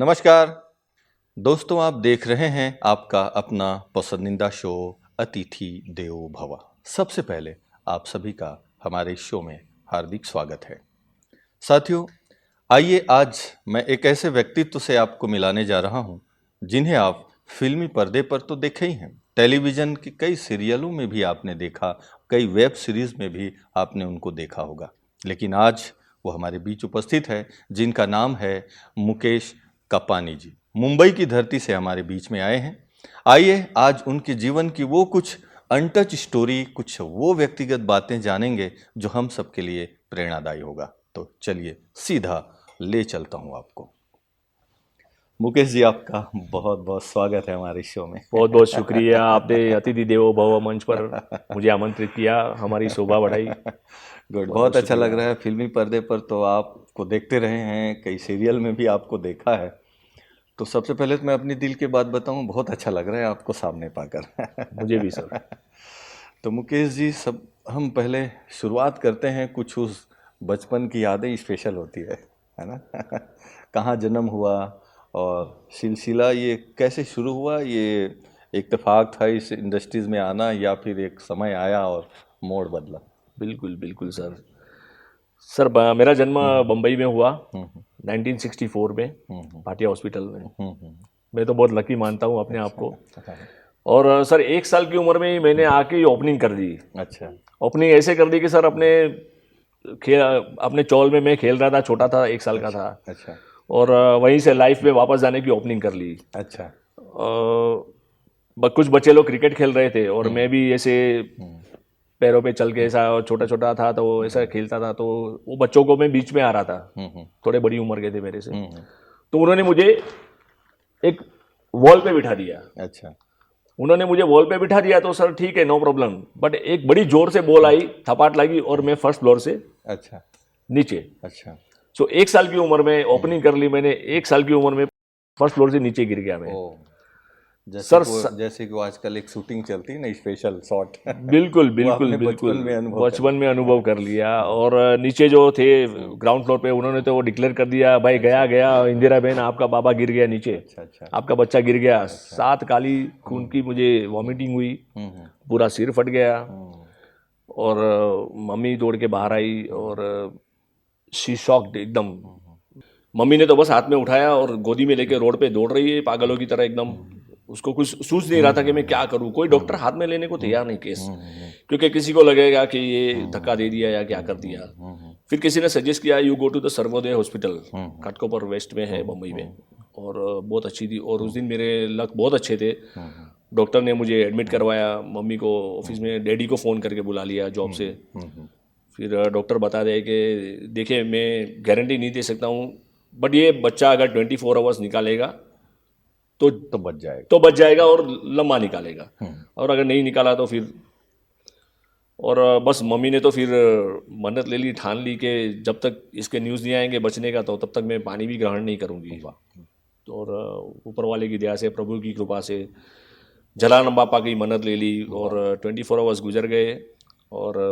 नमस्कार दोस्तों, आप देख रहे हैं आपका अपना पसंदीदा शो अतिथि देवो भव। सबसे पहले आप सभी का हमारे शो में हार्दिक स्वागत है। साथियों, आइए आज मैं एक ऐसे व्यक्तित्व से आपको मिलाने जा रहा हूं जिन्हें आप फिल्मी पर्दे पर तो देखे ही हैं, टेलीविज़न की कई सीरियलों में भी आपने देखा, कई वेब सीरीज़ में भी आपने उनको देखा होगा। लेकिन आज वो हमारे बीच उपस्थित है जिनका नाम है मुकेश कपानी जी। मुंबई की धरती से हमारे बीच में आए हैं। आइए आज उनके जीवन की वो कुछ अनटच स्टोरी, कुछ वो व्यक्तिगत बातें जानेंगे जो हम सबके लिए प्रेरणादायी होगा। तो चलिए सीधा ले चलता हूं आपको। मुकेश जी, आपका बहुत बहुत स्वागत है हमारे शो में। बहुत बहुत शुक्रिया, आपने अतिथि देवो भव मंच पर मुझे आमंत्रित किया, हमारी शोभा बढ़ाई। गुड, बहुत बहुत बहुत अच्छा लग शुक्रिया। रहा है। फिल्मी पर्दे पर तो आपको देखते रहे हैं, कई सीरियल में भी आपको देखा है। तो सबसे पहले तो मैं अपनी दिल की बात बताऊं, बहुत अच्छा लग रहा है आपको सामने पाकर। मुझे भी सर। तो मुकेश जी, सब हम पहले शुरुआत करते हैं, कुछ उस बचपन की यादें स्पेशल होती है ना। कहाँ जन्म हुआ और सिलसिला ये कैसे शुरू हुआ, ये इत्तेफाक था इस इंडस्ट्रीज में आना या फिर एक समय आया और मोड़ बदला? बिल्कुल बिल्कुल सर। मेरा जन्म बम्बई में हुआ हम्म 1964 में, हम्म भाटिया हॉस्पिटल में। हम्म मैं तो बहुत लकी मानता हूँ अपने आप को। अच्छा और सर 1 साल की उम्र में ही मैंने आके ही ओपनिंग कर दी। अच्छा ओपनिंग ऐसे कर दी कि सर खेल अपने चौल में मैं खेल रहा था, छोटा था, 1 साल का था। अच्छा और वहीं से लाइफ में वापस जाने की ओपनिंग कर ली। अच्छा कुछ बच्चे लोग क्रिकेट खेल रहे थे और मैं भी ऐसे हम्म पैरों पे चल के ऐसा, छोटा छोटा था तो ऐसा खेलता था, तो वो बच्चों को मैं बीच में आ रहा था। हम्म थोड़े बड़ी उम्र के थे मेरे से। हम्म तो उन्होंने मुझे एक वॉल पे बिठा दिया। अच्छा उन्होंने मुझे वॉल पे बिठा दिया तो सर ठीक है, नो प्रॉब्लम। बट एक बड़ी जोर से बॉल आई, थपाट लगी और मैं फर्स्ट फ्लोर से अच्छा नीचे। अच्छा सो 1 साल की उम्र में ओपनिंग कर ली मैंने। 1 साल की उम्र में फर्स्ट फ्लोर से नीचे गिर गया मैं। ओ, जैसे सर को जैसे कि वो आजकल एक शूटिंग चलती है ना, स्पेशल शॉट। बिल्कुल वो बिल्कुल आपने बिल्कुल, बचपन में अनुभव कर बचपन में अनुभव कर लिया। हाँ, और नीचे जो थे ग्राउंड फ्लोर पे, उन्होंने तो वो डिक्लेयर कर दिया, भाई गया गया इंदिरा बहन, आपका बाबा गिर गया नीचे, अच्छा अच्छा आपका बच्चा गिर गया। अच्छा 7 काली खून की मुझे वॉमिटिंग हुई, हम्म पूरा सिर फट गया। हम्म और मम्मी दौड़ के बाहर आई और शी शॉक्ड एकदम। मम्मी ने तो बस हाथ में उठाया और गोदी में लेके रोड पे दौड़ रही है पागलों की तरह एकदम। उसको कुछ सूझ नहीं रहा था कि मैं क्या करूं। कोई डॉक्टर हाथ में लेने को तैयार नहीं केस, क्योंकि किसी को लगेगा कि ये धक्का दे दिया या क्या कर दिया। फिर किसी ने सजेस्ट किया, you go to the Sarvodaya hospital, Ghatkopar west में है बम्बई में। और बहुत अच्छी थी। और उस दिन मेरे लक बहुत अच्छे थे। डॉक्टर ने मुझे एडमिट करवाया, मम्मी को ऑफिस में, डैडी को फ़ोन करके बुला लिया जॉब से। फिर डॉक्टर बता रहे कि देखिए, मैं गारंटी नहीं दे सकता हूँ, बट ये बच्चा अगर 24 आवर्स निकालेगा तो तो बच जाएगा। तो बच जाएगा और लंबा निकालेगा, और अगर नहीं निकाला तो फिर। और बस मम्मी ने तो फिर मन्नत ले ली, ठान ली कि जब तक इसके न्यूज़ नहीं आएंगे बचने का, तो तब तक मैं पानी भी ग्रहण नहीं करूँगी। और ऊपर वाले की दया से, प्रभु की कृपा से जलाराम बापा की मन्नत ले ली और 24 आवर्स गुजर गए और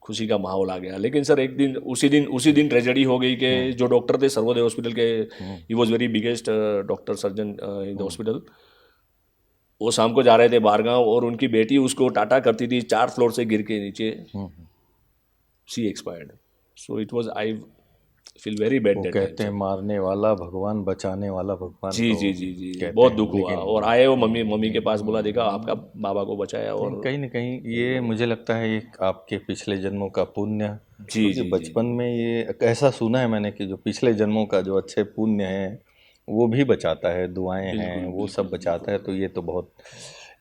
खुशी का माहौल आ गया। लेकिन सर एक दिन, उसी दिन ट्रेजेडी हो गई कि जो डॉक्टर थे सर्वोदय हॉस्पिटल के, he was very biggest doctor surgeon in the hospital, वो शाम को जा रहे थे बाहरगांव और उनकी बेटी उसको टाटा करती थी 4 फ्लोर से गिर के नीचे। She expired. So it was, I feel very bad वो दैट टाइम कहते हैं सर। मारने वाला भगवान, बचाने वाला भगवान। जी तो जी जी जी, कहते बहुत हैं, दुख हुआ। लेकिन और आए वो मम्मी के पास, बोला देखा आपका बाबा को बचाया। नहीं, और कहीं ना कहीं ये मुझे लगता है एक आपके पिछले जन्मों का पुण्य, जी क्योंकि जी जी बचपन में ये ऐसा सुना है मैंने कि जो पिछले जन्मों का जो अच्छे पुण्य है वो भी बचाता है, दुआएं हैं बिल्कुल वो सब बिल्कुल बचाता है। बिल्कुल तो ये तो बहुत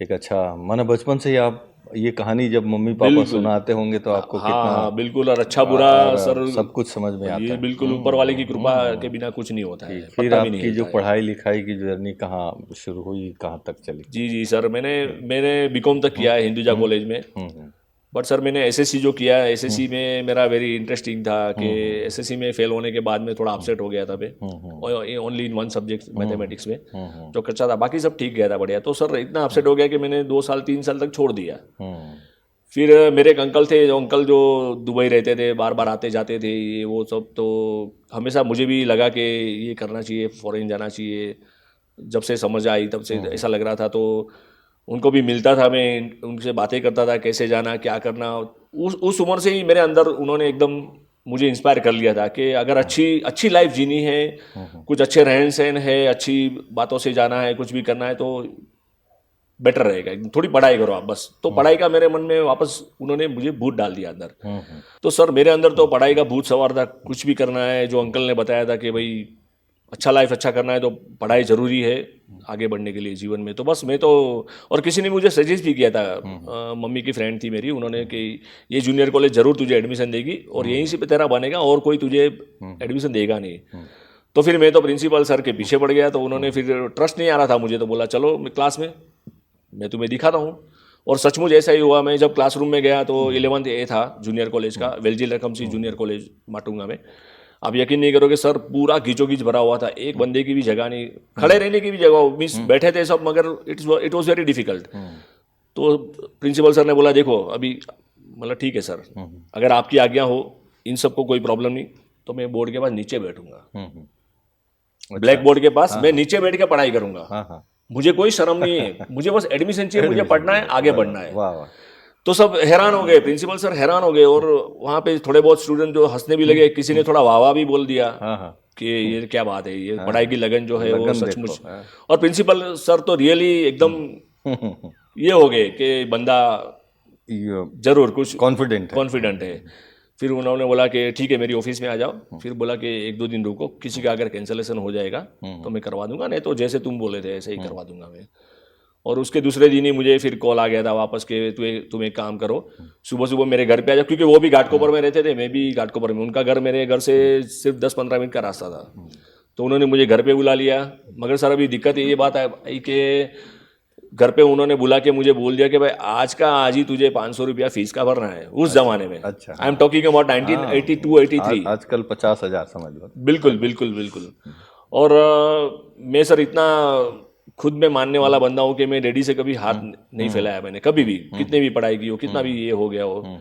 एक अच्छा, माना बचपन से ही आप ये कहानी जब मम्मी पापा बिल्कुल। सुनाते होंगे तो आपको हाँ कितना हाँ बिल्कुल। और अच्छा बुरा सर, और सब कुछ समझ में आता ये है। बिल्कुल ऊपर वाले की कृपा के हम्म। बिना कुछ नहीं होता ठीक, है, फिर पत्ता भी नहीं आपकी जो हिलता है। पढ़ाई लिखाई की जर्नी कहाँ शुरू हुई, कहाँ तक चली? जी जी सर, मैंने मैंने बीकॉम तक किया है हिंदुजा हम्म कॉलेज में। हम्म बट सर मैंने एसएससी जो किया है, एसएससी में मेरा वेरी इंटरेस्टिंग था कि एसएससी में फेल होने के बाद में थोड़ा अपसेट हो गया था मैं, only in one subject mathematics में जो कच्चा था। बाकी सब ठीक गया था, बढ़िया। तो सर इतना अपसेट हो गया कि मैंने 2 साल 3 साल तक छोड़ दिया। फिर मेरे एक अंकल थे, जो अंकल जो दुबई रहते थे, बार बार आते जाते थे, ये वो सब, तो हमेशा मुझे भी लगा कि ये करना चाहिए, फॉरेन जाना चाहिए। जब से समझ आई तब से ऐसा लग रहा था, तो उनको भी मिलता था, मैं उनसे बातें करता था, कैसे जाना, क्या करना। उस उम्र से ही मेरे अंदर उन्होंने एकदम मुझे इंस्पायर कर लिया था कि अगर अच्छी लाइफ जीनी है, कुछ अच्छे रहन सहन है, अच्छी बातों से जाना है, कुछ भी करना है, तो बेटर रहेगा। थोड़ी पढ़ाई करो आप बस। तो पढ़ाई का मेरे मन में वापस उन्होंने मुझे भूत डाल दिया अंदर। तो सर मेरे अंदर तो पढ़ाई का भूत सवार था, कुछ भी करना है। जो अंकल ने बताया था कि भाई अच्छा लाइफ अच्छा करना है तो पढ़ाई ज़रूरी है आगे बढ़ने के लिए जीवन में। तो बस मैं तो, और किसी ने मुझे सजेस्ट भी किया था, मम्मी की फ्रेंड थी मेरी, उन्होंने कि ये जूनियर कॉलेज ज़रूर तुझे एडमिशन देगी और यहीं से तेरा बनेगा और कोई तुझे एडमिशन देगा नहीं। तो फिर मैं तो प्रिंसिपल सर के पीछे पड़ गया। तो उन्होंने फिर ट्रस्ट नहीं आ रहा था मुझे, तो बोला चलो क्लास में मैं तुम्हें दिखाता हूँ। और सचमुच ऐसा ही हुआ। मैं जब क्लासरूम में गया तो 11th A था जूनियर कॉलेज का, वेलजी लखमसी जूनियर कॉलेज माटुंगा में। आप यकीन नहीं करोगे सर, पूरा घिचोघिच भरा हुआ था, एक बंदे की भी जगह नहीं, खड़े रहने की भी जगह, मीन्स बैठे थे सब, मगर इट वॉज वेरी डिफिकल्ट। तो प्रिंसिपल सर ने बोला देखो अभी, मतलब ठीक है सर, अगर आपकी आज्ञा हो, इन सबको कोई प्रॉब्लम नहीं, तो मैं बोर्ड के पास नीचे बैठूंगा, ब्लैक बोर्ड के पास मैं नीचे बैठ के पढ़ाई करूंगा। मुझे कोई शर्म नहीं है, मुझे बस एडमिशन चाहिए, मुझे पढ़ना है, आगे बढ़ना है। तो सब हैरान हो गए, प्रिंसिपल सर हैरान हो गए। और वहाँ पे थोड़े बहुत स्टूडेंट जो हंसने भी लगे, किसी ने थोड़ा वाह भी बोल दिया कि ये क्या बात है, ये पढ़ाई की लगन जो है वो सचमुच। और प्रिंसिपल सर तो रियली एकदम ये हो गए कि बंदा जरूर कुछ कॉन्फिडेंट है। फिर उन्होंने बोला कि ठीक है मेरी ऑफिस में आ जाओ। फिर बोला कि 1-2 दिन रुको, किसी का अगर कैंसलेशन हो जाएगा तो मैं करवा दूंगा, नहीं तो जैसे तुम बोले थे ऐसे ही करवा दूंगा मैं। और उसके दूसरे दिन ही मुझे फिर कॉल आ गया था वापस के तुम एक काम करो, सुबह सुबह मेरे घर पे आ जाओ, क्योंकि वो भी घाटकोपर में रहते थे, मैं भी घाटकोपर में। उनका घर मेरे घर से सिर्फ 10-15 मिनट का रास्ता था। तो उन्होंने मुझे घर पे बुला लिया। मगर सर अभी दिक्कत ये बात आई कि घर पे उन्होंने बुला के मुझे बोल दिया कि भाई आज का आज ही तुझे 500 रुपया फीस का भरना है। उस जमाने में आई एम टॉकिंग अबाउट 1982-83। आजकल 50,000 समझ लो। बिल्कुल बिल्कुल बिल्कुल। और मैं सर इतना खुद में मानने वाला बंदा हूँ कि मैं डैडी से कभी हाथ नहीं फैलाया मैंने, कभी भी, कितने भी पढ़ाई की हो, कितना भी ये हो गया हो।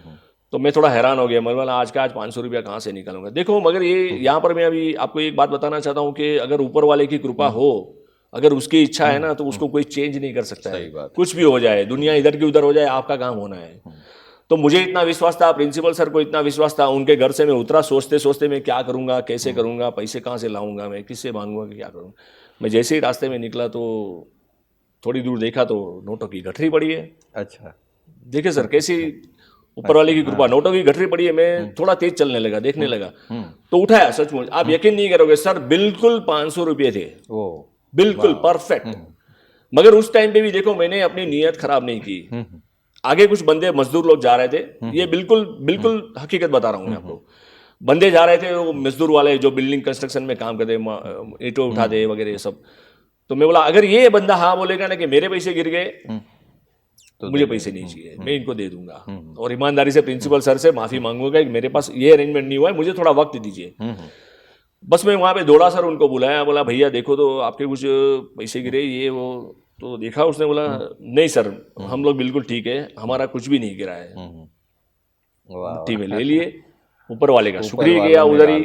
तो मैं थोड़ा हैरान हो गया, मतलब आज का आज 500 रुपया कहाँ से निकालूंगा। देखो मगर ये यहाँ पर मैं अभी आपको एक बात बताना चाहता हूँ कि अगर ऊपर वाले की कृपा हो, अगर उसकी इच्छा है ना, तो उसको कोई चेंज नहीं कर सकता है। कुछ भी हो जाए, दुनिया इधर की उधर हो जाए, आपका काम होना है। तो मुझे इतना विश्वास था, प्रिंसिपल सर को इतना विश्वास था। उनके घर से मैं उतरा सोचते सोचते मैं क्या करूंगा, कैसे करूंगा, पैसे कहाँ से लाऊंगा, मैं किससे मांगूंगा, क्या करूंगा। मैं जैसे ही रास्ते में निकला तो थोड़ी दूर देखा तो नोटों की गठरी पड़ी है। अच्छा, देखिए सर कैसी ऊपर वाले की कृपा, नोटों की गठरी पड़ी है। मैं थोड़ा तेज चलने लगा, देखने लगा, तो उठाया। सचमुच आप यकीन नहीं करोगे सर, बिल्कुल 500 रुपये थे, बिल्कुल परफेक्ट। मगर उस टाइम पे भी देखो मैंने अपनी नीयत खराब नहीं की। आगे कुछ बंदे मजदूर लोग जा रहे थे, ये बिल्कुल बिल्कुल हकीकत बता रहा हूँ मैं आपको। बंदे जा रहे थे, वो मजदूर वाले जो बिल्डिंग कंस्ट्रक्शन में काम करते, ईंटों उठाते वगैरह ये सब। तो मैं बोला अगर ये बंदा हाँ बोलेगा ना कि मेरे पैसे गिर गए तो मुझे पैसे नहीं चाहिए, मैं इनको दे दूंगा। और ईमानदारी से प्रिंसिपल सर से माफी मांगूंगा कि मेरे पास ये अरेंजमेंट नहीं हुआ है, मुझे थोड़ा वक्त दीजिए। बस मैं वहाँ पे दौड़ा सर, उनको बुलाया, बोला भैया देखो तो आपके कुछ पैसे गिरे ये वो। तो देखा उसने, बोला नहीं सर हम लोग बिल्कुल ठीक है, हमारा कुछ भी नहीं गिरा है। मिट्टी में ले लिए, ऊपर वाले का शुक्रिया किया, उधर ही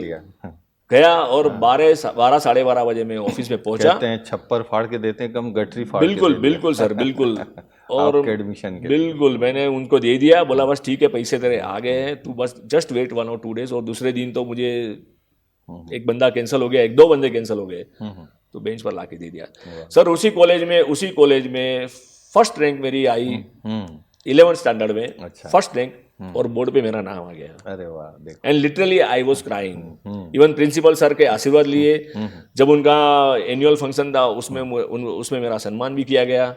गया। और 12 साढ़े 12 बजे मैं ऑफिस में पहुंचा। कहते हैं छप्पर फाड़ के देते हैं, कम गठरी फाड़ बिल्कुल के बिल्कुल सर बिल्कुल। और एडमिशन के बिल्कुल मैंने उनको दे दिया, बोला बस ठीक है पैसे तेरे आ गए हैं, तू बस जस्ट वेट 1 और 2 डेज। और दूसरे दिन तो मुझे एक बंदा कैंसिल हो गया, 1-2 बंदे कैंसिल हो गए, तो बेंच पर लाके दे दिया सर। उसी कॉलेज में फर्स्ट रैंक मेरी आई 11th स्टैंडर्ड में, फर्स्ट रैंक। और बोर्ड पे मेरा नाम आ गया। अरे वाह, देखो। And literally I was crying. Even principal sir के आशीर्वाद लिए, जब उनका एनुअल फंक्शन था उसमें मेरा सम्मान भी किया गया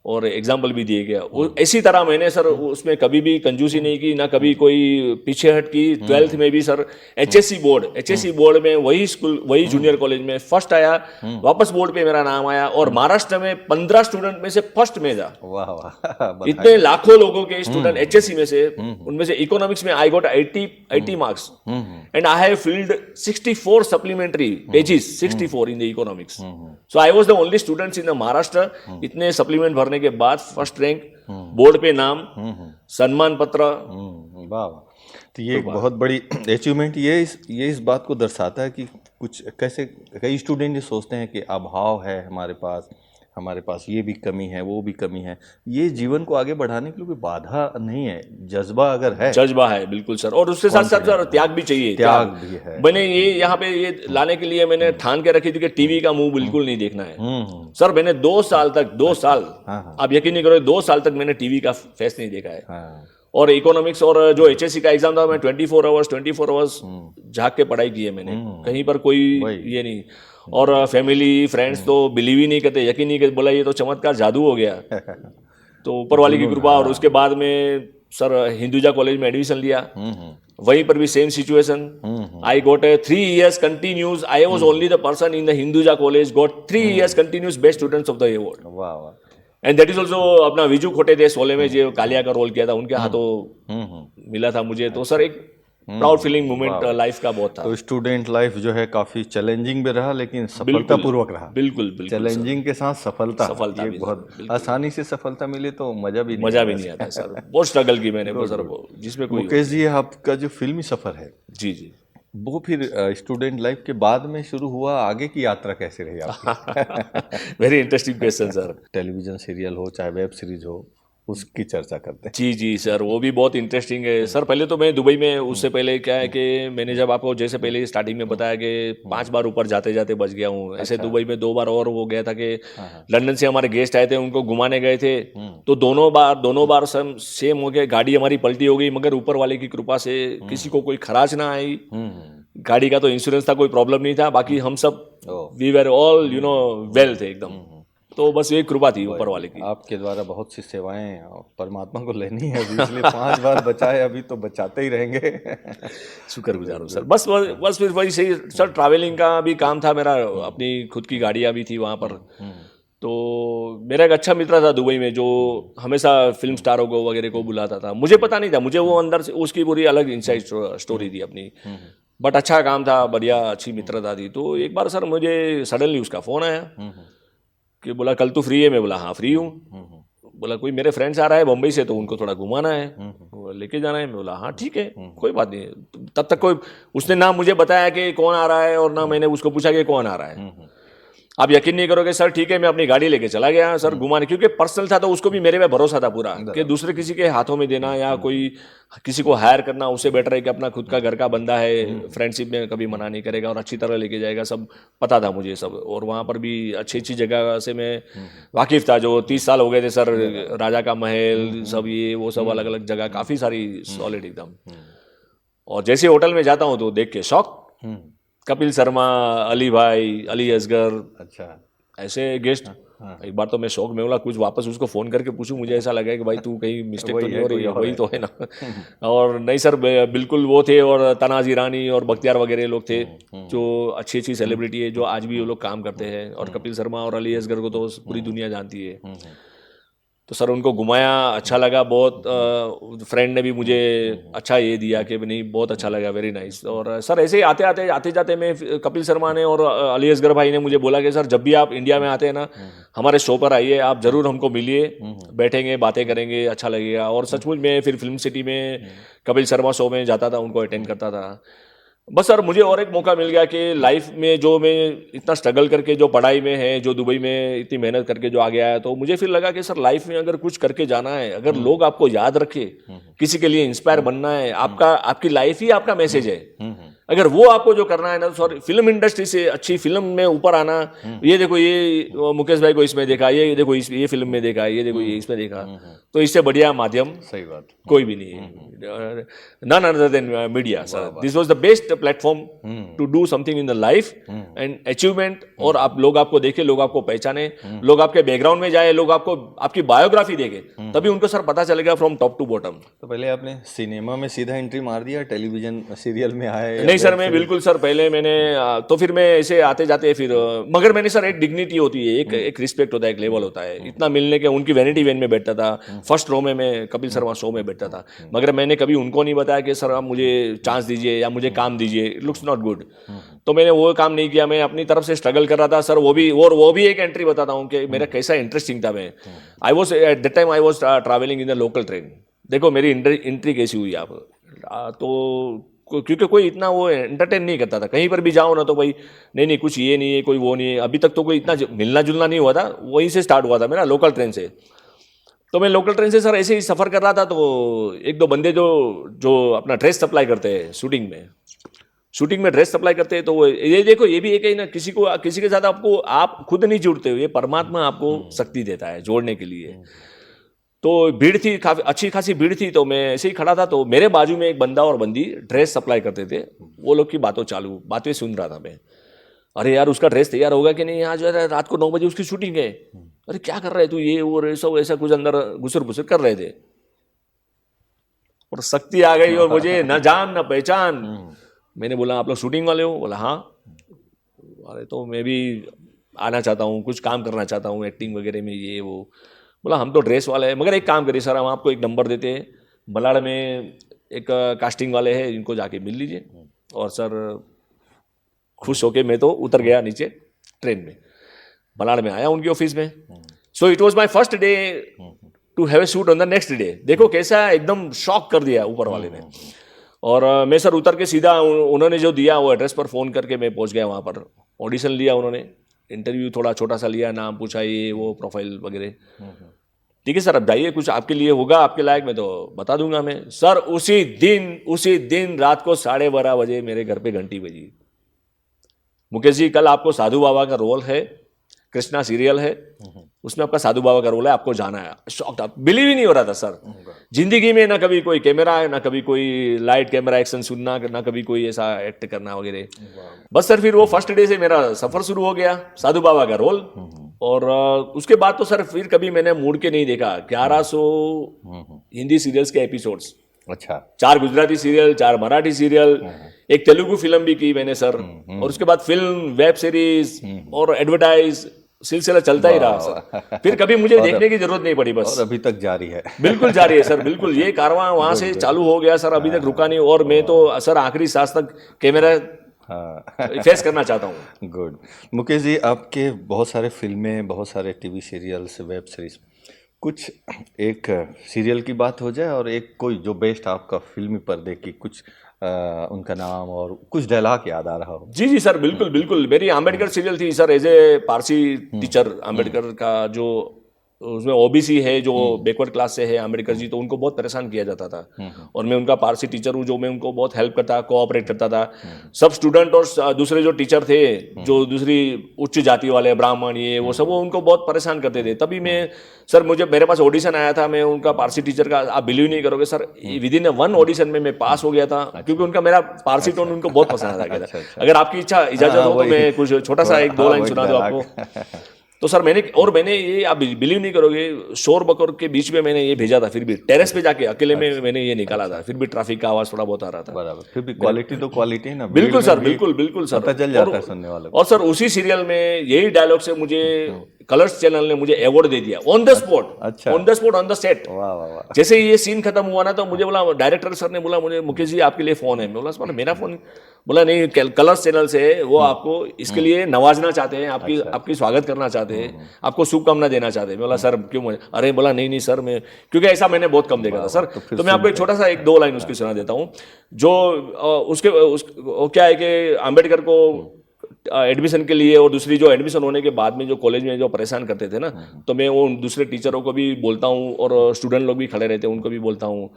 और एग्जाम्पल भी दिए गया। इसी तरह मैंने सर उसमें कभी भी कंजूसी नहीं की, ना कभी कोई पीछे हट की। 12th में भी सर एचएससी बोर्ड में वही जूनियर कॉलेज में फर्स्ट आया, वापस बोर्ड पे मेरा नाम आया। और महाराष्ट्र में 15 स्टूडेंट में से फर्स्ट में था। इतने लाखों लोगों के स्टूडेंट एचएससी में से, उनमें से इकोनॉमिक्स में I got 80 marks and I have filled 64 supplementary pages, 64 in the economics. So I was the only students in the Maharashtra. इतने सप्लीमेंट भरने के बाद फर्स्ट रैंक, बोर्ड पे नाम। सम्मान पत्र। वाह वाह। तो ये एक बहुत बड़ी अचीवमेंट, ये इस बात को दर्शाता है कि कुछ कैसे कई स्टूडेंट ये सोचते हैं कि अभाव है हमारे पास ये भी कमी है वो भी कमी है। ये जीवन को आगे बढ़ाने के लिए कोई बाधा नहीं है, जज्बा अगर है, जज्बा है बिल्कुल सर, और उसके साथ साथ सर त्याग भी चाहिए। त्याग भी है। मैंने ये यहाँ पे ये लाने के लिए मैंने ठान के रखी थी कि टीवी का मुंह बिल्कुल नहीं देखना है। सर मैंने 2 साल तक 2 साल, आप यकीन नहीं करोगे, 2 साल तक मैंने टीवी का फेस नहीं देखा है। और इकोनॉमिक्स और जो एचएससी का एग्जाम था, मैं 24 आवर्स झाँक के पढ़ाई की है मैंने, कहीं पर कोई ये नहीं। और फैमिली फ्रेंड्स तो बिलीव ही नहीं करते, यकीन नहीं करते, बोला ये तो चमत्कार जादू हो गया। तो ऊपर वाले की कृपा। और उसके बाद में सर हिंदुजा कॉलेज में एडमिशन लिया, वहीं पर भी same situation. I got 3 years continuous, I was only the person in the Hinduja college got 3 years continuous best students of the award. वाह वाह। एंड दैट इज ऑल्सो अपना विजू खोटे थे शोले में जो कालिया का रोल किया था, उनके हाथों मिला था मुझे। तो सर एक प्राउड फीलिंग मोमेंट लाइफ का बहुत था। तो स्टूडेंट लाइफ जो है काफी चैलेंजिंग भी रहा, लेकिन सफलतापूर्वक रहा। बिल्कुल बिल्कुल। चैलेंजिंग के साथ सफलता सफलता भी बहुत आसानी से सफलता मिले तो मजा भी नहीं आता सर। बहुत स्ट्रगल की मैंने वो सर, जिसमें कोई। मुकेश जी, आपका जो फिल्मी सफर है जी जी, वो फिर स्टूडेंट लाइफ के बाद में शुरू हुआ, आगे की यात्रा कैसे रही आपकी? Very interesting question sir. Television serial हो चाहे वेब सीरीज हो, उसकी चर्चा करते हैं। जी जी सर, वो भी बहुत इंटरेस्टिंग है सर। पहले तो मैं दुबई में, उससे पहले क्या है कि मैंने जब आपको जैसे पहले स्टार्टिंग में बताया कि 5 बार ऊपर जाते जाते बच गया हूँ, ऐसे दुबई में 2 बार और वो गया था कि लंदन से हमारे गेस्ट आए थे, उनको घुमाने गए थे। तो दोनों बार सेम हो गया, गाड़ी हमारी पलटी हो गई, मगर ऊपर वाले की कृपा से किसी को कोई खराज ना आई। गाड़ी का तो इंश्योरेंस था, कोई प्रॉब्लम नहीं था, बाकी हम सब वी वेर ऑल वेल थे एकदम। तो बस ये कृपा थी ऊपर वाले की। आपके द्वारा बहुत सी सेवाएं परमात्मा को लेनी है अभी, इसलिए 5 बार बचाए, अभी तो बचाते ही रहेंगे। शुक्रगुजार हूँ सर। बस फिर वही सही सर, ट्रैवलिंग का भी काम था मेरा, अपनी खुद की गाड़ियाँ भी थी वहाँ पर। तो मेरा एक अच्छा मित्र था दुबई में, जो हमेशा फिल्म स्टारों को वगैरह को बुलाता था। मुझे पता नहीं था, मुझे वो अंदर से उसकी पूरी अलग इनसाइड स्टोरी थी अपनी, बट अच्छा काम था, बढ़िया अच्छी मित्रता थी। तो एक बार सर मुझे सडनली उसका फ़ोन आया कि बोला कल तू फ्री है? मैं बोला हाँ फ्री हूँ। बोला कोई मेरे फ्रेंड्स आ रहा है बम्बई से, तो उनको थोड़ा घुमाना है, लेके जाना है। मैं बोला हाँ ठीक है, कोई बात नहीं। तब तक कोई उसने ना मुझे बताया कि कौन आ रहा है, और ना मैंने उसको पूछा कि कौन आ रहा है। आप यकीन नहीं करोगे सर, ठीक है मैं अपनी गाड़ी लेके चला गया सर घुमाने, क्योंकि पर्सनल था, तो उसको भी मेरे पे भरोसा था पूरा कि दूसरे किसी के हाथों में देना या कोई किसी को हायर करना, उससे बेटर है कि अपना खुद का घर का बंदा है, फ्रेंडशिप में कभी मना नहीं करेगा और अच्छी तरह लेके जाएगा। सब पता था मुझे सब, और वहाँ पर भी अच्छी अच्छी जगह से मैं वाकिफ था। जो 30 साल हो गए थे सर, राजा का महल सब ये वो सब अलग अलग जगह, काफ़ी सारी सॉलिड एकदम। और जैसे होटल में जाता हूँ तो देख के शौक, कपिल शर्मा, अली भाई, अली असगर, अच्छा ऐसे गेस्ट। एक बार तो मैं शौक में बोला कुछ वापस उसको फ़ोन करके पूछूं, मुझे ऐसा लगा कि भाई तू कहीं मिस्टेक तो नहीं हो रही है, वही तो है ना। और नहीं सर, बिल्कुल वो थे, और तनाज ईरानी और बख्तियार वगैरह लोग थे, जो अच्छी अच्छी सेलिब्रिटी है, जो आज भी वो लोग काम करते हैं। और कपिल शर्मा और अली असगर को तो पूरी दुनिया जानती है। तो सर उनको घुमाया, अच्छा लगा बहुत। फ्रेंड ने भी मुझे अच्छा ये दिया कि नहीं बहुत अच्छा लगा, वेरी नाइस। और सर ऐसे ही आते जाते में कपिल शर्मा ने और अली असगर भाई ने मुझे बोला कि सर जब भी आप इंडिया में आते हैं ना, हमारे शो पर आइए, आप ज़रूर हमको मिलिए, बैठेंगे बातें करेंगे, अच्छा लगेगा। और सचमुच में फिर फिल्म सिटी में कपिल शर्मा शो में जाता था, उनको अटेंड करता था। बस सर मुझे और एक मौका मिल गया कि लाइफ में जो मैं इतना स्ट्रगल करके जो पढ़ाई में है, जो दुबई में इतनी मेहनत करके जो आगे आया, तो मुझे फिर लगा कि सर लाइफ में अगर कुछ करके जाना है, अगर लोग आपको याद रखे, किसी के लिए इंस्पायर बनना है, आपकी लाइफ ही आपका मैसेज है। अगर वो आपको जो करना है ना, सॉरी फिल्म इंडस्ट्री से अच्छी फिल्म में ऊपर आना, ये देखो ये मुकेश भाई को इसमें देखा, ये देखो ये फिल्म में देखा, ये देखो ये इसमें देखा, तो इससे बढ़िया माध्यम सही बात कोई भी नहीं है। None other than media sir, this was the best platform to do something in the life and achievement. और आप लोग आपको देखे, लोग आपको पहचाने, लोग आपके बैकग्राउंड में जाए, लोग आपको आपकी बायोग्राफी देखे, तभी उनको सर पता चलेगा फ्रॉम टॉप टू बॉटम। तो पहले आपने सिनेमा में सीधा एंट्री मार दिया, टेलीविजन सीरियल में आए? नहीं सर, मैं बिल्कुल सर, पहले मैंने तो फिर मैं ऐसे आते जाते फिर, मगर मैंने सर एक डिग्निटी होती है, एक रिस्पेक्ट होता है, एक लेवल होता है, इतना मिलने के। उनकी वैनिटी वैन में बैठता था, फर्स्ट रो में मैं कपिल शर्मा शो में बैठता था, मगर मैंने कभी उनको नहीं बताया कि सर आप मुझे चांस दीजिए या मुझे काम दीजिए, इट लुक्स नॉट गुड। तो मैंने वो काम नहीं किया, मैं अपनी तरफ से स्ट्रगल कर रहा था सर। वो भी एक एंट्री बताता हूँ कि मेरा कैसा इंटरेस्टिंग था। मैं I was at that time I was travelling in the local train, देखो मेरी एंट्री कैसी हुई आप क्योंकि कोई इतना वो एंटरटेन नहीं करता था, कहीं पर भी जाओ ना तो भाई नहीं कुछ ये नहीं है, कोई वो नहीं है, अभी तक तो कोई इतना मिलना जुलना नहीं हुआ था, वहीं से स्टार्ट हुआ था मेरा लोकल ट्रेन से। तो मैं लोकल ट्रेन से सर ऐसे ही सफ़र कर रहा था, तो एक दो बंदे जो जो अपना ड्रेस सप्लाई करते हैं शूटिंग में ड्रेस सप्लाई करते हैं, तो वो ये देखो ये भी एक है ना, किसी के साथ आपको आप खुद नहीं जुड़ते हो, ये परमात्मा आपको शक्ति देता है जोड़ने के लिए। तो भीड़ थी, काफ़ी अच्छी खासी भीड़ थी, तो मैं ऐसे ही खड़ा था, तो मेरे बाजू में एक बंदा और बंदी ड्रेस सप्लाई करते थे, वो लोग की बातें सुन रहा था मैं। अरे यार उसका ड्रेस तैयार होगा कि नहीं, आज रात को 9 बजे उसकी शूटिंग है, अरे क्या कर रहा है तू, ये और ऐसा कुछ अंदर घुसर पुसर कर रहे थे। और शक्ति आ गई और मुझे न जान न पहचान। मैंने बोला आप लोग शूटिंग वाले हो? बोला हाँ। अरे तो मैं भी आना चाहता हूँ, कुछ काम करना चाहता हूँ एक्टिंग वगैरह में, ये वो। बोला हम तो ड्रेस वाले हैं, मगर एक काम करिए सर, हम आपको एक नंबर देते हैं, बलाड़ में एक कास्टिंग वाले हैं, इनको जाके मिल लीजिए। और सर खुश होके मैं तो उतर गया नीचे ट्रेन में, बलाड़ में आया उनकी ऑफिस में। So it was my first day to have a shoot on the next day. देखो कैसा एकदम शॉक कर दिया ऊपर वाले ने। और मैं सर उतर के सीधा उन्होंने जो दिया वो एड्रेस पर फ़ोन करके मैं पहुंच गया वहाँ पर। ऑडिशन लिया उन्होंने, इंटरव्यू थोड़ा छोटा सा लिया, नाम पूछा, ये वो प्रोफाइल वगैरह। ठीक है सर अब जाइए, कुछ आपके लिए होगा आपके लायक में तो बता दूंगा मैं। सर उसी दिन रात को 12:30 बजे मेरे घर पे घंटी बजी। मुकेश जी कल आपको साधु बाबा का रोल है, कृष्णा सीरियल है, उसमें आपका साधु बाबा का रोल है, आपको जाना है। शॉक था, बिलीव ही नहीं हो रहा था सर। जिंदगी में ना कभी कोई कैमरा है, ना कभी कोई लाइट कैमरा एक्शन सुनना, ना कभी कोई ऐसा एक्ट करना वगैरह। बस सर फिर वो फर्स्ट डे से मेरा सफर शुरू हो गया, साधु बाबा का रोल। और उसके बाद तो सर फिर कभी मैंने मुड़ के नहीं देखा। 1100 हिंदी सीरियल्स के एपिसोड्स, अच्छा, 4 गुजराती सीरियल, 4 मराठी सीरियल, एक तेलुगु फिल्म भी की मैंने सर। और उसके बाद फिल्म, वेब सीरीज और एडवर्टाइज, सिलसिला चलता ही रहा सर। फिर कभी मुझे देखने की जरूरत नहीं पड़ी बस। और अभी तक जारी है। बिल्कुल जारी है सर, बिल्कुल। ये कारवां वहां से चालू हो गया सर, अभी तक रुका नहीं। और मैं तो सर आखिरी सांस तक कैमरा फेस करना चाहता हूँ। गुड। मुकेश जी आपके बहुत सारे फिल्में, बहुत सारे टीवी सीरियल्स, वेब सीरीज, कुछ एक सीरियल की बात हो जाए और एक कोई जो बेस्ट आपका फिल्मी पर्दे की कुछ उनका नाम और कुछ डायलॉग याद आ रहा हो। जी सर, बिल्कुल बिल्कुल। मेरी आम्बेडकर सीरियल थी sir, as a Parsi teacher. Ambedkar का जो उसमें ओबीसी है, जो बैकवर्ड क्लास से है आम्बेडकर जी, तो उनको बहुत परेशान किया जाता था। और मैं उनका पारसी टीचर हूँ, जो मैं उनको बहुत हेल्प करता, कोऑपरेट करता था। सब स्टूडेंट और दूसरे जो टीचर थे, जो दूसरी उच्च जाति वाले, ब्राह्मण, ये वो सब, वो उनको बहुत परेशान करते थे। तभी मैं सर, मेरे पास ऑडिशन आया था, मैं उनका पारसी टीचर का, आप बिलीव नहीं करोगे सर, विद इन 1 ऑडिशन में मैं पास हो गया था। क्योंकि उनका मेरा पारसी टोन उनको बहुत पसंद आ गया था। अगर आपकी इजाजत हो तो मैं कुछ छोटा सा 1-2 लाइन सुना दूं आपको। तो सर मैंने ये, आप बिलीव नहीं करोगे, शोर बकोर के बीच में मैंने ये भेजा था, फिर भी टेरेस पे जाके अकेले में मैंने ये निकाला था। फिर भी ट्रैफिक का आवाज थोड़ा बहुत आ रहा था। बराबर, फिर भी क्वालिटी तो क्वालिटी है ना। बिल्कुल सर, बिल्कुल सर, पता चल जाता है सुनने वालों को। और सर उसी सीरियल में यही डायलॉग से मुझे कलर्स चैनल ने मुझे अवार्ड दे दिया, ऑन द स्पॉट। अच्छा, on the spot, on the set. वाह वाह वाह। जैसे ही ये सीन खत्म हुआ ना, तो मुझे बोला, डायरेक्टर सर ने बोला मुझे, मुकेश जी आपके लिए फोन है। मैं बोला मेरा फोन? बोला नहीं, कलर्स चैनल से वो आपको इसके लिए नवाजना चाहते हैं, आपकी स्वागत करना चाहते हैं, आपको शुभकामना देना चाहते हैं। बोला सर क्यों? मुझे, अरे बोला नहीं सर, मैं, क्योंकि ऐसा मैंने बहुत कम देखा था सर। तो मैं आपको एक छोटा सा 1-2 लाइन उसकी सुना देता हूँ। जो क्या है कि अम्बेडकर को एडमिशन के लिए, और दूसरी जो एडमिशन होने के बाद में जो कॉलेज में जो परेशान करते थे ना, तो मैं वो दूसरे टीचरों को भी बोलता हूँ, और स्टूडेंट लोग भी खड़े रहते हैं, उनको भी बोलता हूँ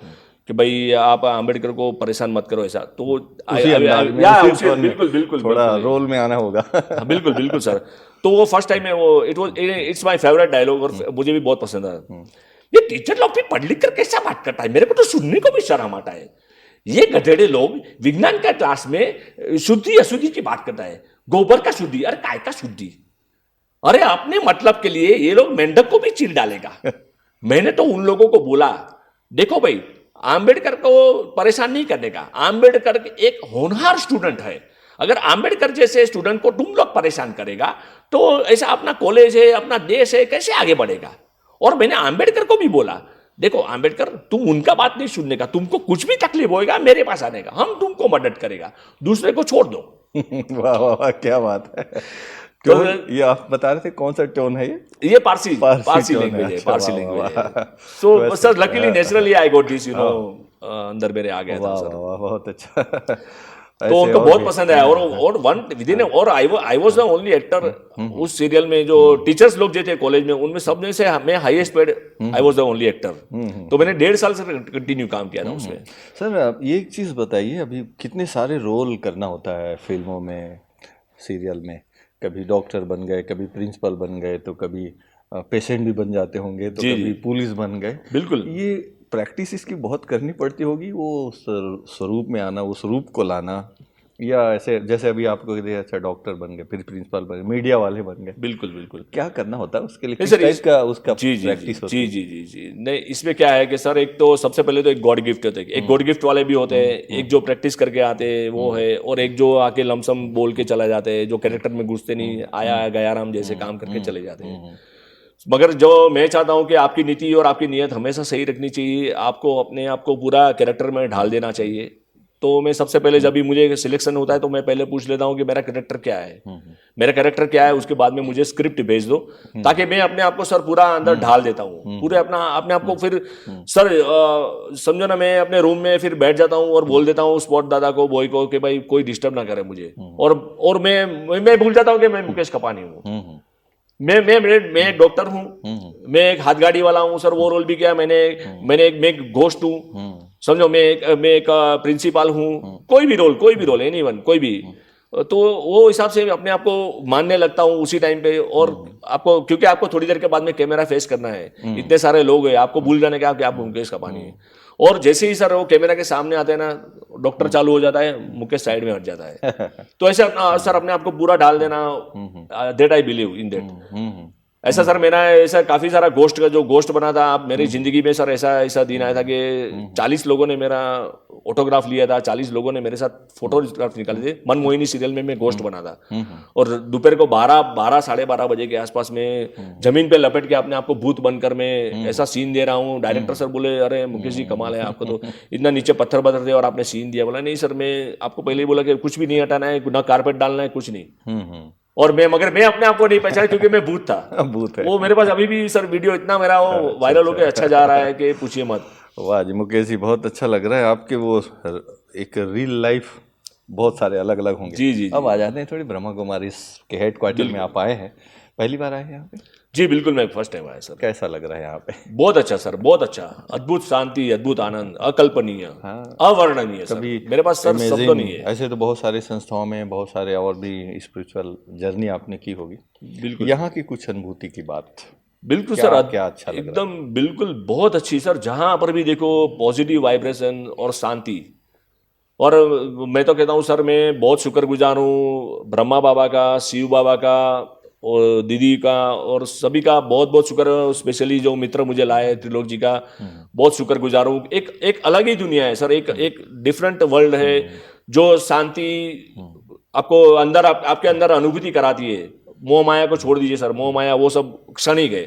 कि भाई आप अम्बेडकर को परेशान मत करो ऐसा। तो बिल्कुल थोड़ा रोल में आना होगा। बिल्कुल सर। तो वो फर्स्ट टाइम है वो, इट्स माय फेवरेट डायलॉग, और मुझे भी बहुत पसंद आया। ये टीचर लोग भी पढ़ लिख कर कैसा बात करता है, मेरे को तो सुनने को भी शर्म आता है। ये गधेड़े लोग विज्ञान का क्लास में शुद्धि अशुद्धि की बात करता है, गोबर का शुद्धि, अरे काय का शुद्धि, अरे अपने मतलब के लिए ये लोग मेंढक को भी चीर डालेगा। मैंने तो उन लोगों को बोला, देखो भाई, आम्बेडकर को परेशान नहीं करने का, आम्बेडकर एक होनहार स्टूडेंट है। अगर आम्बेडकर जैसे स्टूडेंट को तुम लोग परेशान करेगा तो ऐसा अपना कॉलेज है, अपना देश है, कैसे आगे बढ़ेगा। और मैंने आम्बेडकर को भी बोला, देखो आम्बेडकर, तुम उनका बात नहीं सुनने का, तुमको कुछ भी तकलीफ होएगा मेरे पास आने का, हम तुमको मदद करेगा, दूसरे को छोड़ दो। वाह वाह वाह, क्या बात है। टोन ये आप बता रहे थे, कौन सा टोन है ये पारसी tone लैंग्वेज है, अच्छा, पारसी वाह, लैंग्वेज वाह। है। So sir luckily naturally I got this, you know, अंदर मेरे आ गया था वाह सर। वाह वाह, बहुत अच्छा। तो ऐसे उनको और बहुत भी पसंद आया। और वन विदिन, और I was the only actor उस सीरियल में। जो टीचर्स लोग जो थे कॉलेज में, उनमें सब में से मैं highest paid, I was the only actor. तो मैंने 1.5 साल से कंटिन्यू काम किया था उसमें। सर आप ये एक चीज़ बताइए, अभी कितने सारे रोल करना होता है फिल्मों में, सीरियल में। कभी डॉक्टर बन गए, कभी प्रिंसिपल बन गए, तो कभी पेशेंट भी बन जाते होंगे, तो जी, कभी जी। पुलिस बन गए। बिल्कुल। ये प्रैक्टिस इसकी बहुत करनी पड़ती होगी, वो स्वरूप में आना, उस रूप को लाना, या ऐसे जैसे अभी आपको दिया, अच्छा डॉक्टर बन गए, फिर प्रिंसिपल बन गए, मीडिया वाले बन गए, बिल्कुल बिल्कुल। क्या करना होता है उसके लिए, नहीं किस सर, टाइप का उसका जी जी प्रैक्टिस होती जी है? जी जी जी नहीं, इसमें क्या है कि सर, एक तो सबसे पहले तो एक गॉड गिफ्ट होते हैं, एक गॉड गिफ्ट वाले भी होते हैं, एक जो प्रैक्टिस करके आते हैं वो है, और एक जो आके लमसम बोल के चला जाते हैं, जो कैरेक्टर में घुसते नहीं, आया गया राम जैसे काम करके चले जाते हैं। मगर जो मैं चाहता हूं कि आपकी नीति और आपकी नीयत हमेशा सही रखनी चाहिए, आपको अपने आप को पूरा कैरेक्टर में ढाल देना चाहिए। तो मैं सबसे पहले जब भी मुझे सिलेक्शन होता है तो मैं पहले पूछ लेता हूं कि मेरा कैरेक्टर क्या है, मेरा कैरेक्टर क्या है। उसके बाद में मुझे स्क्रिप्ट भेज दो, ताकि मैं अपने आप को सर पूरा अंदर ढाल देता हूं, पूरे अपने आप को। फिर सर समझो ना, मैं अपने रूम में फिर बैठ जाता हूं और बोल देता हूं स्पॉट दादा को, बॉय को, कि भाई कोई डिस्टर्ब ना करे मुझे। और मैं भूल जाता हूं कि मैं मुकेश कपानी हूं। मैं एक डॉक्टर हूँ, मैं एक हाथ गाड़ी वाला हूँ सर, वो रोल भी किया मैंने। मैं एक घोस्ट हूँ, समझो। मैं एक प्रिंसिपल हूँ। कोई भी रोल एनीवन, कोई भी। तो वो हिसाब से अपने आप को मानने लगता हूँ उसी टाइम पे। और आपको, क्योंकि आपको थोड़ी देर के बाद में कैमरा फेस करना है, इतने सारे लोग हैं, आपको भूल जाने का कि आप मुकेश कपानी है। और जैसे ही सर वो कैमरा के सामने आते हैं ना, डॉक्टर चालू हो जाता है, मुकेश साइड में हट जाता है। तो ऐसे सर अपने आप को पूरा डाल देना, that I believe in that. ऐसा सर मेरा ऐसा काफी सारा गोश्त का जो गोश्त बना था। आप मेरी जिंदगी में सर ऐसा दिन आया था कि 40 लोगों ने मेरा ऑटोग्राफ लिया था, 40 लोगों ने मेरे साथ फोटोग्राफ निकाले थे। मनमोहिनी सीरियल में मैं गोश्त बना था। और दोपहर को 12 साढ़े 12 बजे के आसपास में जमीन पे लपेट के अपने आपको भूत बनकर मैं ऐसा सीन दे रहा हूँ। डायरेक्टर सर बोले, अरे मुकेश जी कमाल है, आपको तो इतना नीचे पत्थर बदर थे और आपने सीन दिया। बोला नहीं सर, मैं आपको पहले ही बोला कि कुछ भी नहीं हटाना है, ना कारपेट डालना है, कुछ नहीं। और मगर मैं अपने आप को नहीं पहचाना, क्योंकि मैं भूत था। भूत है। वो मेरे पास अभी भी सर वीडियो इतना मेरा वो वायरल होकर अच्छा जा रहा है कि पूछिए मत। वाह जी मुकेश जी, बहुत अच्छा लग रहा है। आपके वो एक रियल लाइफ बहुत सारे अलग अलग होंगे। जी जी अब आ जाते हैं थोड़ी ब्रह्मा कुमारी के हेड क्वार्टर में। आप आए हैं, पहली बार आए हैं यहाँ पे? जी बिल्कुल, मैं फर्स्ट टाइम आया सर। कैसा लग रहा है यहाँ पे? बहुत अच्छा सर, बहुत अच्छा। अद्भुत शांति, अद्भुत आनंद, अकल्पनीय, अवर्णनीय सर। मेरे पास सर शब्द नहीं है। ऐसे तो बहुत सारे संस्थाओं में बहुत सारे और भी स्पिरिचुअल जर्नी आपने की होगी, बिल्कुल। यहाँ की कुछ अनुभूति की बात। बिल्कुल क्या, सर, क्या अच्छा लग रहा है? एकदम बिल्कुल बहुत अच्छी सर। जहां पर भी देखो पॉजिटिव वाइब्रेशन और शांति। और मैं तो कहता हूँ सर, मैं बहुत शुक्रगुजार हूँ ब्रह्मा बाबा का, शिव बाबा का, और दीदी का, और सभी का बहुत बहुत शुक्र। स्पेशली जो मित्र मुझे लाए, त्रिलोक जी का बहुत शुक्रगुजार हूँ। एक अलग ही दुनिया है सर, एक डिफरेंट वर्ल्ड है, जो शांति आपको अंदर आपके अंदर अनुभूति कराती है। मोह माया को छोड़ दीजिए सर, मोह माया वो सब क्षणिक है,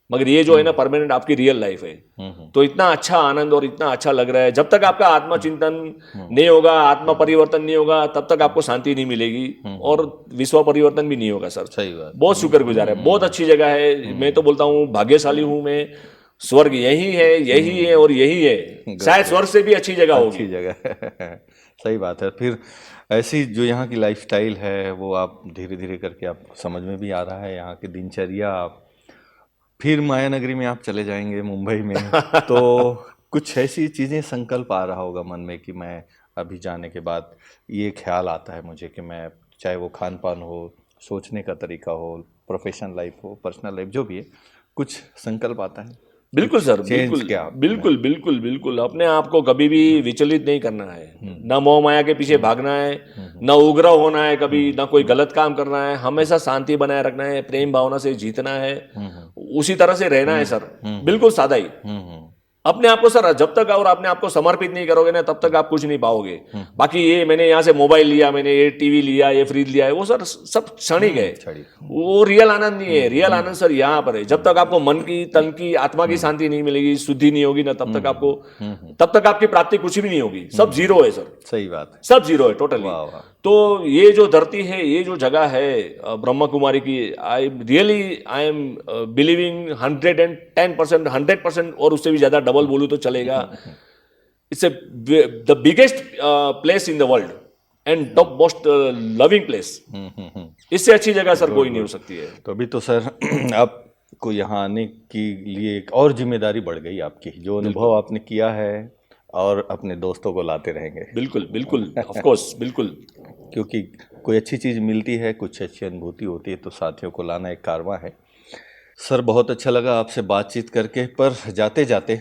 मगर ये जो है ना परमानेंट आपकी रियल लाइफ है। तो इतना अच्छा आनंद और इतना अच्छा लग रहा है। जब तक आपका आत्मा चिंतन नहीं होगा, आत्मा परिवर्तन नहीं होगा, तब तक आपको शांति नहीं मिलेगी और विश्व परिवर्तन भी नहीं होगा सर। सही बात। बहुत शुक्रगुजार है, बहुत अच्छी जगह है। मैं तो बोलता हूँ भाग्यशाली हूँ मैं। स्वर्ग यही है और यही है। शायद स्वर्ग से भी अच्छी जगह होगी। अच्छी जगह सही बात है। फिर ऐसी जो यहाँ की लाइफस्टाइल है वो आप धीरे धीरे करके आप समझ में भी आ रहा है, यहाँ की दिनचर्या। फिर माया नगरी में आप चले जाएंगे मुंबई में तो कुछ ऐसी चीज़ें संकल्प आ रहा होगा मन में कि मैं अभी जाने के बाद ये ख्याल आता है मुझे कि मैं, चाहे वो खान पान हो, सोचने का तरीका हो, प्रोफेशनल लाइफ हो, पर्सनल लाइफ, जो भी है, कुछ संकल्प आता है? बिल्कुल सर, बिल्कुल क्या? बिल्कुल बिल्कुल बिल्कुल। अपने आप को कभी भी विचलित नहीं करना है, ना मोह माया के पीछे भागना है, ना उग्र होना है कभी, ना कोई गलत काम करना है। हमेशा शांति बनाए रखना है, प्रेम भावना से जीतना है, उसी तरह से रहना है सर। बिल्कुल सादा ही अपने आप को सर, जब तक और अपने आप को समर्पित नहीं करोगे ना, तब तक आप कुछ नहीं पाओगे। बाकी ये मैंने यहाँ से मोबाइल लिया, मैंने ये टीवी लिया, ये फ्रिज लिया है, वो सर सब क्षणिक है। वो रियल आनंद नहीं है। रियल आनंद सर यहाँ पर है। जब तक आपको मन की, तन की, आत्मा की शांति नहीं मिलेगी, शुद्धि नहीं होगी ना, तब तक आपको, तब तक आपकी प्राप्ति कुछ भी नहीं होगी। सब जीरो है सर। सही बात है, सब जीरो है टोटली। तो ये जो धरती है, ये जो जगह है ब्रह्मा कुमारी की, आई एम बिलीविंग 110%, 100%, और उससे भी ज्यादा डबल बोलूँ तो चलेगा. It's the biggest place in the world and top most loving place. इससे अच्छी जगह सर कोई नहीं हो सकती है. तो अभी तो सर आपको यहाँ आने के लिए एक और जिम्मेदारी बढ़ गई आपकी, जो अनुभव आपने किया है और अपने दोस्तों को लाते रहेंगे. बिल्कुल बिल्कुल, ऑफ कोर्स, बिल्कुल. क्योंकि कोई अच्छी चीज़ मिलती है, कुछ अच्छी अनुभूति होती है, तो साथियों को लाना एक कारवां है. सर बहुत अच्छा लगा आपसे बातचीत करके, पर जाते जाते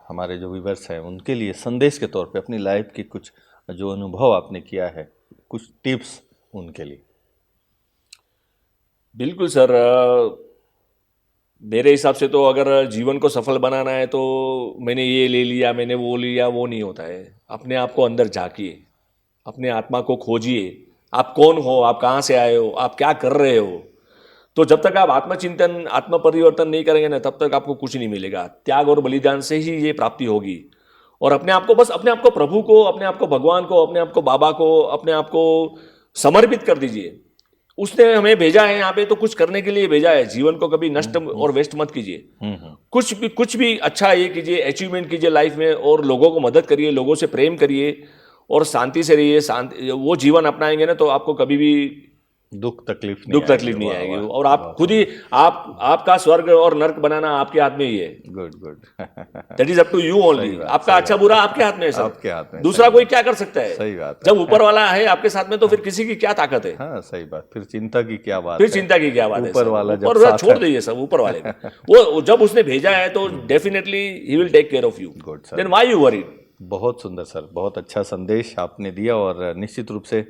हमारे जो व्यूअर्स हैं उनके लिए संदेश के तौर पे अपनी लाइफ की कुछ जो अनुभव आपने किया है, कुछ टिप्स उनके लिए. बिल्कुल सर. मेरे हिसाब से तो अगर जीवन को सफल बनाना है तो मैंने ये ले लिया, मैंने वो लिया, वो नहीं होता है. अपने आप को अंदर झांकिए, अपने आत्मा को खोजिए. आप कौन हो, आप कहाँ से आए हो, आप क्या कर रहे हो. तो जब तक आप आत्मचिंतन, आत्म परिवर्तन नहीं करेंगे ना, तब तक आपको कुछ नहीं मिलेगा. त्याग और बलिदान से ही ये प्राप्ति होगी. और अपने आप को प्रभु को, अपने आप को भगवान को, अपने आप को बाबा को, अपने आप को समर्पित कर दीजिए. उसने हमें भेजा है यहाँ पे तो कुछ करने के लिए भेजा है. जीवन को कभी नष्ट और वेस्ट मत कीजिए. कुछ भी अच्छा ये कीजिए, अचीवमेंट कीजिए लाइफ में, और लोगों को मदद करिए, लोगों से प्रेम करिए और शांति से रहिए. शांति, वो जीवन अपनाएंगे ना तो आपको कभी भी दुख तकलीफ नहीं आएगी. और आप खुद ही आपका स्वर्ग और नर्क बनाना आपके हाथ में ही है. Good. That is up to you only. आपका अच्छा बुरा आपके हाथ में है सर. आपके हाथ में. दूसरा कोई क्या कर सकता है. सही बात. जब ऊपर वाला है आपके साथ में तो फिर किसी की क्या ताकत है. हाँ सही बात. फिर चिंता की क्या बात है. ऊपर वाला छोड़ दीजिए सब ऊपर वाले को. वो जब उसने भेजा है तो definitely he will take care of you. Good sir. Then why you worried. बहुत सुंदर सर, बहुत अच्छा संदेश आपने दिया, और निश्चित रूप से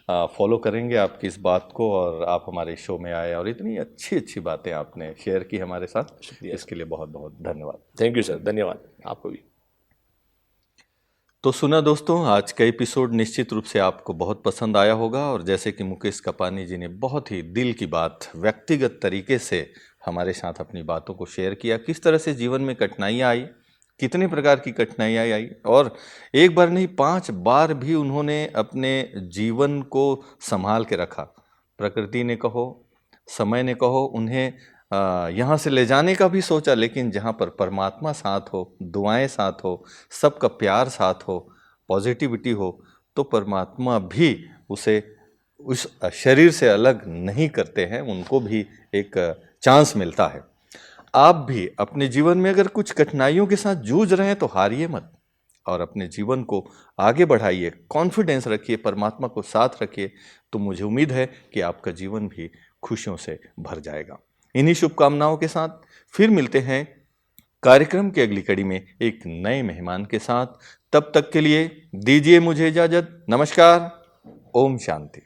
फॉलो करेंगे आपकी इस बात को, और आप हमारे शो में आए और इतनी अच्छी बातें आपने शेयर की हमारे साथ. इसके लिए बहुत बहुत धन्यवाद. Thank you sir. धन्यवाद आपको भी. तो सुना दोस्तों, आज का एपिसोड निश्चित रूप से आपको बहुत पसंद आया होगा, और जैसे कि मुकेश कपानी जी ने बहुत ही दिल की बात व्यक्तिगत तरीके से हमारे साथ अपनी बातों को शेयर किया, किस तरह से जीवन में कठिनाइयाँ आई, कितने प्रकार की कठिनाइयाँ आई, और एक बार नहीं 5 बार भी उन्होंने अपने जीवन को संभाल के रखा. प्रकृति ने कहो, समय ने कहो, उन्हें यहाँ से ले जाने का भी सोचा, लेकिन जहाँ पर परमात्मा साथ हो, दुआएं साथ हो, सबका प्यार साथ हो, पॉजिटिविटी हो, तो परमात्मा भी उसे उस शरीर से अलग नहीं करते हैं, उनको भी एक चांस मिलता है. आप भी अपने जीवन में अगर कुछ कठिनाइयों के साथ जूझ रहे हैं तो हारिए मत, और अपने जीवन को आगे बढ़ाइए, कॉन्फिडेंस रखिए, परमात्मा को साथ रखिए, तो मुझे उम्मीद है कि आपका जीवन भी खुशियों से भर जाएगा. इन्हीं शुभकामनाओं के साथ फिर मिलते हैं कार्यक्रम की अगली कड़ी में एक नए मेहमान के साथ. तब तक के लिए दीजिए मुझे इजाजत. नमस्कार. ओम शांति.